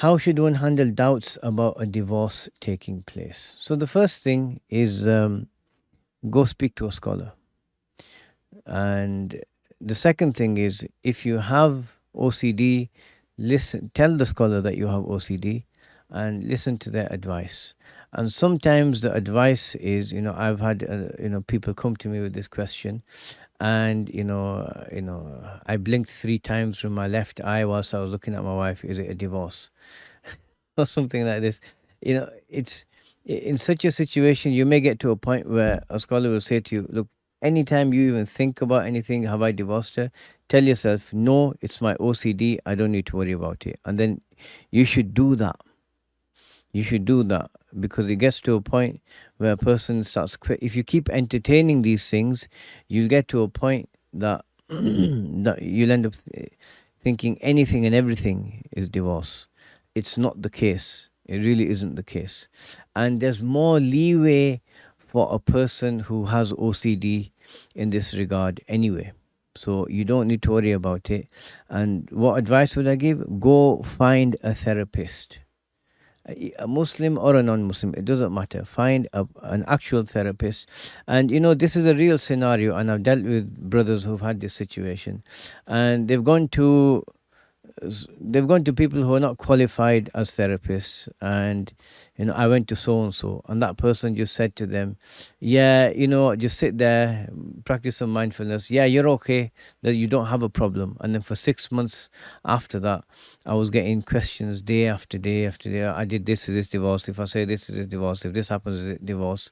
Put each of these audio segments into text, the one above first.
How should one handle doubts about a divorce taking place? So the first thing is go speak to a scholar. And the second thing is, if you have OCD, listen, tell the scholar that you have OCD and listen to their advice. And sometimes the advice is, I've had, people come to me with this question, and I blinked 3 times from my left eye whilst I was looking at my wife. Is it a divorce? Or something like this. It's in such a situation, you may get to a point where a scholar will say to you, look, anytime you even think about anything, have I divorced her? Tell yourself, no, it's my OCD. I don't need to worry about it. And then you should do that. You should do that, because it gets to a point where a person starts. If you keep entertaining these things, you'll get to a point that that you'll end up thinking anything and everything is divorce. It's not the case. It really isn't the case. And there's more leeway for a person who has OCD in this regard anyway. So you don't need to worry about it. And what advice would I give? Go find a therapist. A Muslim or a non-Muslim, it doesn't matter. Find an actual therapist. And this is a real scenario, and I've dealt with brothers who've had this situation, and they've gone to people who are not qualified as therapists. And I went to so and so, and that person just said to them, yeah, just sit there, practice some mindfulness, yeah, you're okay, that you don't have a problem. And then for 6 months after that, I was getting questions day after day after day. I did this, is this divorce? If I say this, is this divorce? If this happens, is it divorce?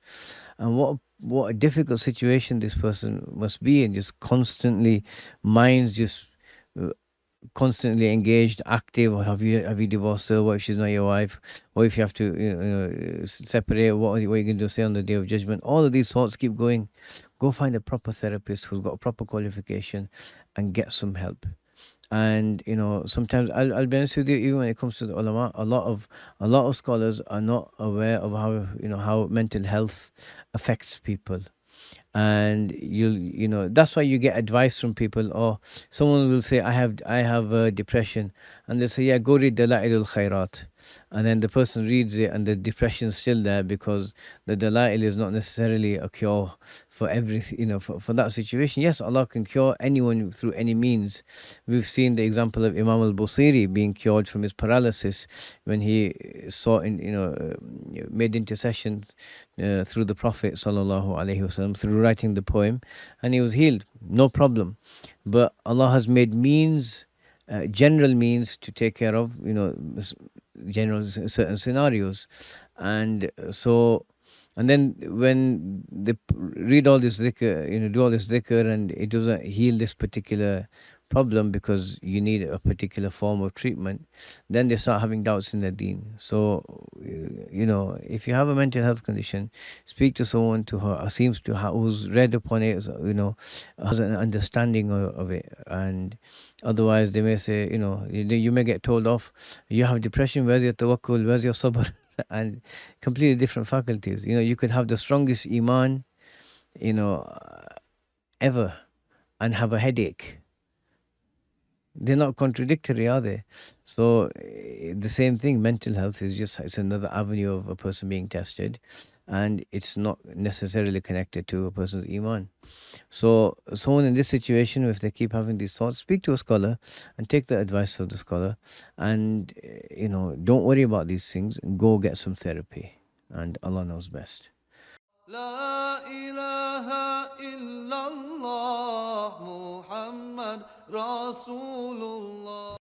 And what a difficult situation this person must be in, just constantly, minds just constantly engaged, active. Or have you divorced her? What if she's not your wife? What if you have to separate? What are you going to say on the day of judgment? All of these thoughts keep going. Go find a proper therapist who's got a proper qualification and get some help. And sometimes I'll be honest with you, even when it comes to the ulama, a lot of scholars are not aware of how mental health affects people. And that's why you get advice from people. Or someone will say, I have depression, and they say, yeah, go read Dalailul Khairat. And then the person reads it, and the depression's still there, because the Dalail is not necessarily a cure for everything, for that situation. Yes, Allah can cure anyone through any means. We've seen the example of Imam al-Busiri being cured from his paralysis when he made intercessions through the Prophet sallallahu alaihi wasallam, through writing the poem, and he was healed, no problem. But Allah has made means, general means, to take care of general certain scenarios. And then when they read all this dhikr, do all this dhikr, and it doesn't heal this particular problem because you need a particular form of treatment, then they start having doubts in their deen. So, if you have a mental health condition, speak to someone who's read upon it, has an understanding of it. And otherwise, they may say, you may get told off, you have depression, where's your tawakkul, where's your sabr? And completely different faculties. You could have the strongest iman, ever, and have a headache. They're not contradictory, are they? So the same thing, mental health it's another avenue of a person being tested, and it's not necessarily connected to a person's iman. So someone in this situation, if they keep having these thoughts, speak to a scholar and take the advice of the scholar, and don't worry about these things. Go get some therapy, and Allah knows best. لا إله إلا الله محمد رسول الله